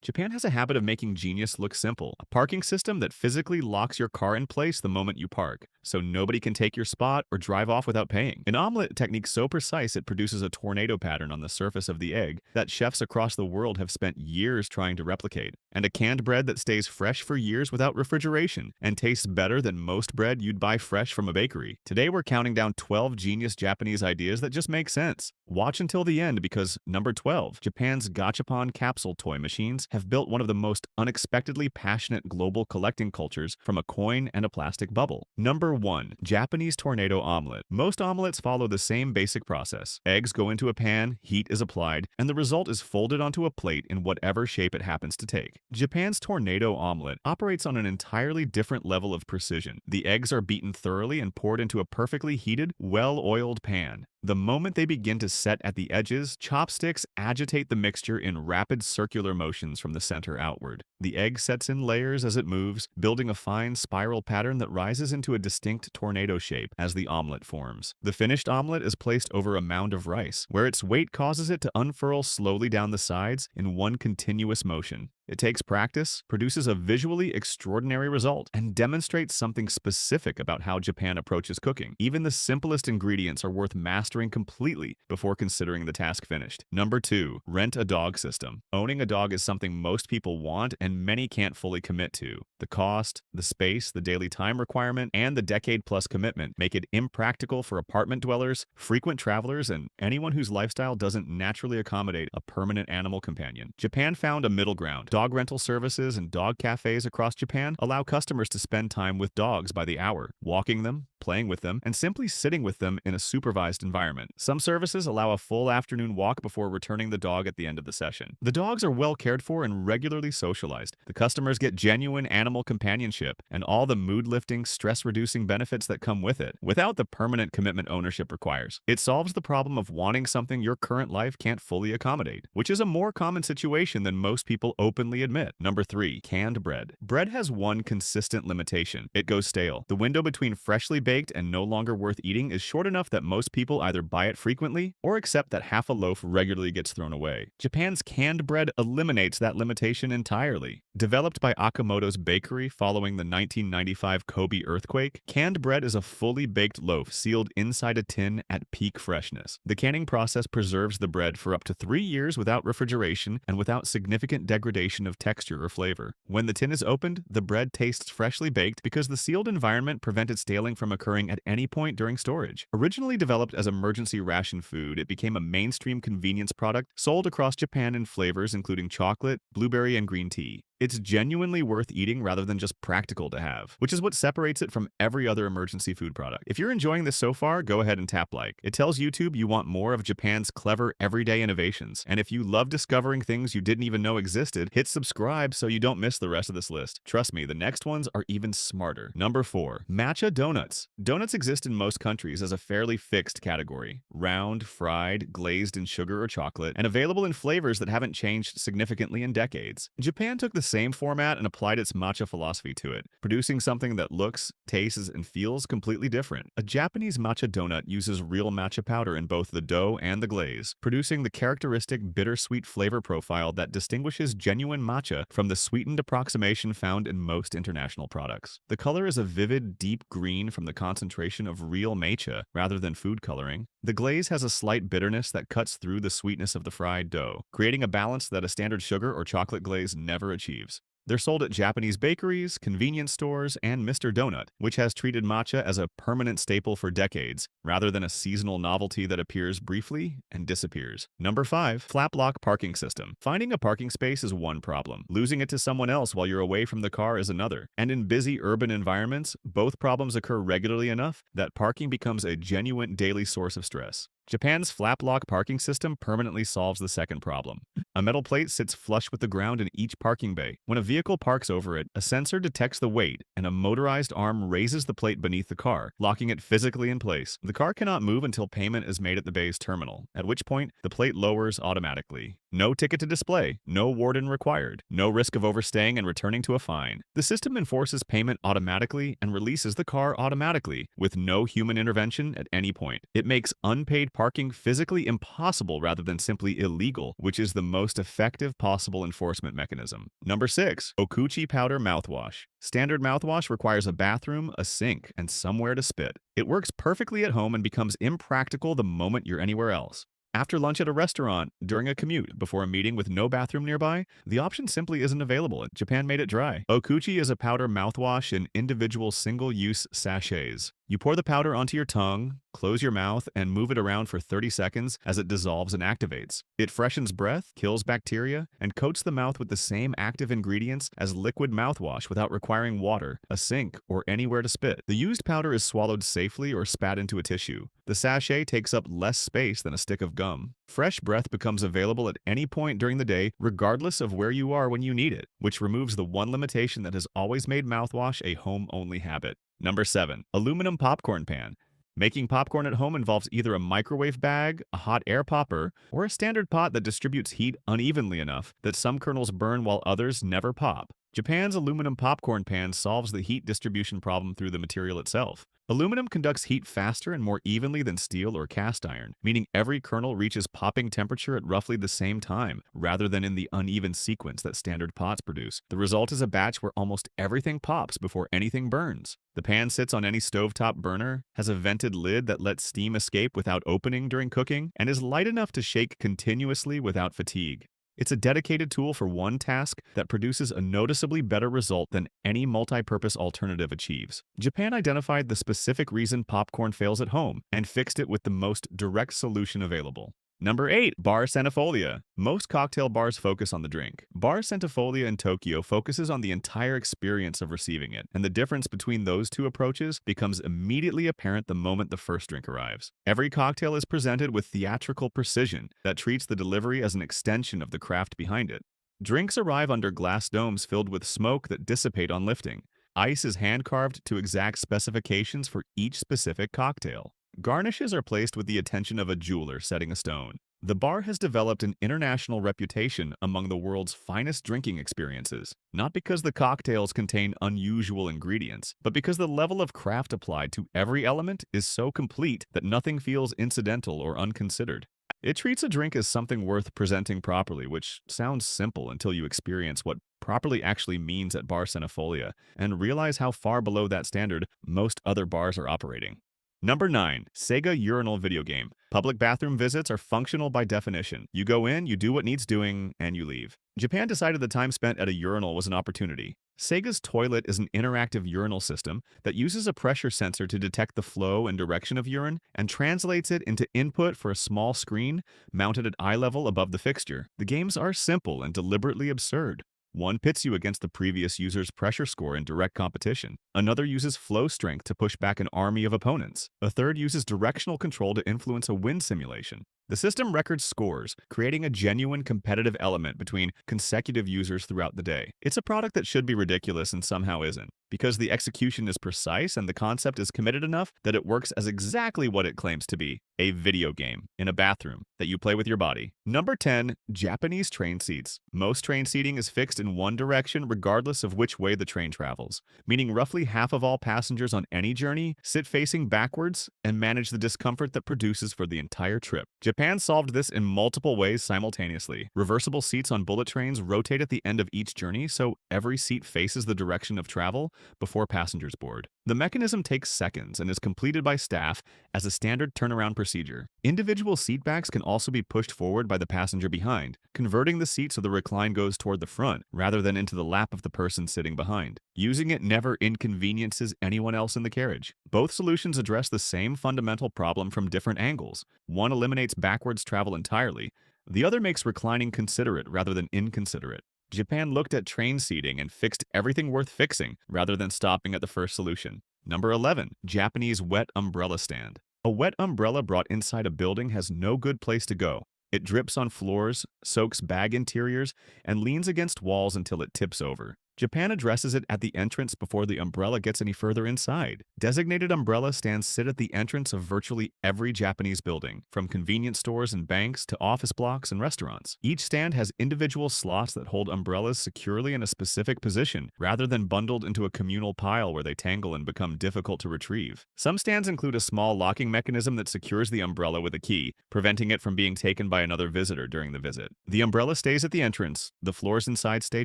Japan has a habit of making genius look simple. A parking system that physically locks your car in place the moment you park, so nobody can take your spot or drive off without paying. An omelet technique so precise it produces a tornado pattern on the surface of the egg that chefs across the world have spent years trying to replicate. And a canned bread that stays fresh for years without refrigeration and tastes better than most bread you'd buy fresh from a bakery. Today we're counting down 12 genius Japanese ideas that just make sense. Watch until the end because number 12, Japan's gachapon capsule toy machines have built one of the most unexpectedly passionate global collecting cultures from a coin and a plastic bubble. Number 1. Japanese tornado omelet. Most omelets follow the same basic process. Eggs go into a pan, heat is applied, and the result is folded onto a plate in whatever shape it happens to take. Japan's tornado omelet operates on an entirely different level of precision. The eggs are beaten thoroughly and poured into a perfectly heated, well-oiled pan. The moment they begin to set at the edges, chopsticks agitate the mixture in rapid circular motions from the center outward. The egg sets in layers as it moves, building a fine spiral pattern that rises into a distinct tornado shape as the omelet forms. The finished omelet is placed over a mound of rice, where its weight causes it to unfurl slowly down the sides in one continuous motion. It takes practice, produces a visually extraordinary result, and demonstrates something specific about how Japan approaches cooking. Even the simplest ingredients are worth mastering completely before considering the task finished. Number 2. Rent a dog system. Owning a dog is something most people want and many can't fully commit to. The cost, the space, the daily time requirement, and the decade-plus commitment make it impractical for apartment dwellers, frequent travelers, and anyone whose lifestyle doesn't naturally accommodate a permanent animal companion. Japan found a middle ground. Dog rental services and dog cafes across Japan allow customers to spend time with dogs by the hour, walking them, playing with them, and simply sitting with them in a supervised environment. Some services allow a full afternoon walk before returning the dog at the end of the session. The dogs are well cared for and regularly socialized. The customers get genuine animal companionship and all the mood-lifting, stress-reducing benefits that come with it, without the permanent commitment ownership requires. It solves the problem of wanting something your current life can't fully accommodate, which is a more common situation than most people openly admit. Number 3. Canned bread. Bread has one consistent limitation. It goes stale. The window between freshly baked and no longer worth eating is short enough that most people either buy it frequently or accept that half a loaf regularly gets thrown away. Japan's canned bread eliminates that limitation entirely. Developed by Akamoto's bakery following the 1995 Kobe earthquake, canned bread is a fully baked loaf sealed inside a tin at peak freshness. The canning process preserves the bread for up to 3 years without refrigeration and without significant degradation of texture or flavor. When the tin is opened, the bread tastes freshly baked because the sealed environment prevented staling from occurring at any point during storage. Originally developed as emergency ration food, it became a mainstream convenience product sold across Japan in flavors including chocolate, blueberry, and green tea. It's genuinely worth eating rather than just practical to have, which is what separates it from every other emergency food product. If you're enjoying this so far, go ahead and tap like. It tells YouTube you want more of Japan's clever everyday innovations. And if you love discovering things you didn't even know existed, hit subscribe so you don't miss the rest of this list. Trust me, the next ones are even smarter. Number 4. Matcha donuts. Donuts exist in most countries as a fairly fixed category. Round, fried, glazed in sugar or chocolate, and available in flavors that haven't changed significantly in decades. Japan took the same format and applied its matcha philosophy to it, producing something that looks, tastes, and feels completely different. A Japanese matcha donut uses real matcha powder in both the dough and the glaze, producing the characteristic bittersweet flavor profile that distinguishes genuine matcha from the sweetened approximation found in most international products. The color is a vivid, deep green from the concentration of real matcha rather than food coloring. The glaze has a slight bitterness that cuts through the sweetness of the fried dough, creating a balance that a standard sugar or chocolate glaze never achieves. They're sold at Japanese bakeries, convenience stores, and Mr. Donut, which has treated matcha as a permanent staple for decades, rather than a seasonal novelty that appears briefly and disappears. Number 5. Flaplock parking system. Finding a parking space is one problem. Losing it to someone else while you're away from the car is another. And in busy urban environments, both problems occur regularly enough that parking becomes a genuine daily source of stress. Japan's flaplock parking system permanently solves the second problem. A metal plate sits flush with the ground in each parking bay. When a vehicle parks over it, a sensor detects the weight, and a motorized arm raises the plate beneath the car, locking it physically in place. The car cannot move until payment is made at the bay's terminal, at which point the plate lowers automatically. No ticket to display, no warden required, no risk of overstaying and returning to a fine. The system enforces payment automatically and releases the car automatically, with no human intervention at any point. It makes unpaid parking physically impossible rather than simply illegal, which is the most effective possible enforcement mechanism. Number 6. Okuchi powder mouthwash. Standard mouthwash requires a bathroom, a sink, and somewhere to spit. It works perfectly at home and becomes impractical the moment you're anywhere else. After lunch at a restaurant, during a commute, before a meeting with no bathroom nearby, the option simply isn't available. Japan made it dry. Okuchi is a powder mouthwash in individual single-use sachets. You pour the powder onto your tongue, close your mouth, and move it around for 30 seconds as it dissolves and activates. It freshens breath, kills bacteria, and coats the mouth with the same active ingredients as liquid mouthwash without requiring water, a sink, or anywhere to spit. The used powder is swallowed safely or spat into a tissue. The sachet takes up less space than a stick of gum. Fresh breath becomes available at any point during the day, regardless of where you are when you need it, which removes the one limitation that has always made mouthwash a home-only habit. Number 7. Aluminum popcorn pan. Making popcorn at home involves either a microwave bag, a hot air popper, or a standard pot that distributes heat unevenly enough that some kernels burn while others never pop. Japan's aluminum popcorn pan solves the heat distribution problem through the material itself. Aluminum conducts heat faster and more evenly than steel or cast iron, meaning every kernel reaches popping temperature at roughly the same time, rather than in the uneven sequence that standard pots produce. The result is a batch where almost everything pops before anything burns. The pan sits on any stovetop burner, has a vented lid that lets steam escape without opening during cooking, and is light enough to shake continuously without fatigue. It's a dedicated tool for one task that produces a noticeably better result than any multi-purpose alternative achieves. Japan identified the specific reason popcorn fails at home and fixed it with the most direct solution available. Number 8. Bar centifolia. Most cocktail bars focus on the drink. Bar centifolia in Tokyo focuses on the entire experience of receiving it, and the difference between those two approaches becomes immediately apparent the moment the first drink arrives. Every cocktail is presented with theatrical precision that treats the delivery as an extension of the craft behind it. Drinks arrive under glass domes filled with smoke that dissipate on lifting. Ice is hand-carved to exact specifications for each specific cocktail. Garnishes are placed with the attention of a jeweler setting a stone. The bar has developed an international reputation among the world's finest drinking experiences, not because the cocktails contain unusual ingredients, but because the level of craft applied to every element is so complete that nothing feels incidental or unconsidered. It treats a drink as something worth presenting properly, which sounds simple until you experience what properly actually means at Bar Centifolia and realize how far below that standard most other bars are operating. Number 9. Sega urinal video game. Public bathroom visits are functional by definition. You go in, you do what needs doing, and you leave. Japan decided the time spent at a urinal was an opportunity. Sega's Toilet is an interactive urinal system that uses a pressure sensor to detect the flow and direction of urine and translates it into input for a small screen mounted at eye level above the fixture. The games are simple and deliberately absurd. One pits you against the previous user's pressure score in direct competition. Another uses flow strength to push back an army of opponents. A third uses directional control to influence a wind simulation. The system records scores, creating a genuine competitive element between consecutive users throughout the day. It's a product that should be ridiculous and somehow isn't, because the execution is precise and the concept is committed enough that it works as exactly what it claims to be, a video game in a bathroom that you play with your body. Number 10. Japanese train seats. Most train seating is fixed in one direction regardless of which way the train travels, meaning roughly half of all passengers on any journey sit facing backwards and manage the discomfort that produces for the entire trip. Japan solved this in multiple ways simultaneously. Reversible seats on bullet trains rotate at the end of each journey so every seat faces the direction of travel before passengers board. The mechanism takes seconds and is completed by staff as a standard turnaround procedure. Individual seat backs can also be pushed forward by the passenger behind, converting the seat so the recline goes toward the front rather than into the lap of the person sitting behind. Using it never inconveniences anyone else in the carriage. Both solutions address the same fundamental problem from different angles. One eliminates backwards travel entirely. The other makes reclining considerate rather than inconsiderate. Japan looked at train seating and fixed everything worth fixing rather than stopping at the first solution. Number 11. Japanese wet umbrella stand. A wet umbrella brought inside a building has no good place to go. It drips on floors, soaks bag interiors, and leans against walls until it tips over. Japan addresses it at the entrance before the umbrella gets any further inside. Designated umbrella stands sit at the entrance of virtually every Japanese building, from convenience stores and banks to office blocks and restaurants. Each stand has individual slots that hold umbrellas securely in a specific position, rather than bundled into a communal pile where they tangle and become difficult to retrieve. Some stands include a small locking mechanism that secures the umbrella with a key, preventing it from being taken by another visitor during the visit. The umbrella stays at the entrance, the floors inside stay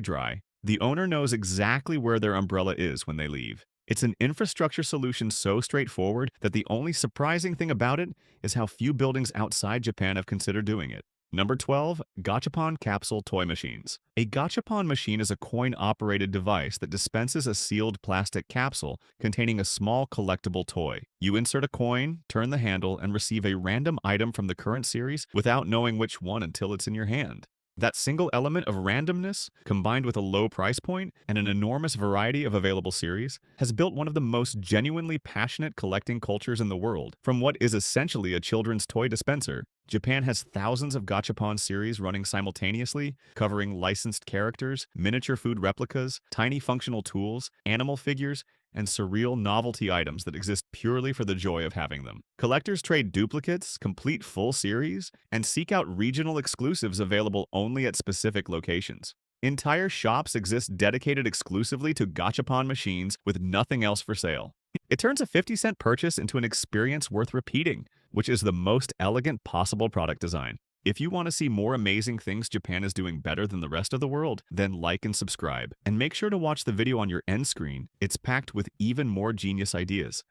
dry. The owner knows exactly where their umbrella is when they leave. It's an infrastructure solution so straightforward that the only surprising thing about it is how few buildings outside Japan have considered doing it. Number 12. Gachapon Capsule Toy Machines. A gachapon machine is a coin-operated device that dispenses a sealed plastic capsule containing a small collectible toy. You insert a coin, turn the handle, and receive a random item from the current series without knowing which one until it's in your hand. That single element of randomness, combined with a low price point and an enormous variety of available series, has built one of the most genuinely passionate collecting cultures in the world. From what is essentially a children's toy dispenser, Japan has thousands of gachapon series running simultaneously, covering licensed characters, miniature food replicas, tiny functional tools, animal figures, and surreal novelty items that exist purely for the joy of having them. Collectors trade duplicates, complete full series, and seek out regional exclusives available only at specific locations. Entire shops exist dedicated exclusively to gachapon machines with nothing else for sale. It turns a 50-cent purchase into an experience worth repeating, which is the most elegant possible product design. If you want to see more amazing things Japan is doing better than the rest of the world, then like and subscribe. And make sure to watch the video on your end screen. It's packed with even more genius ideas.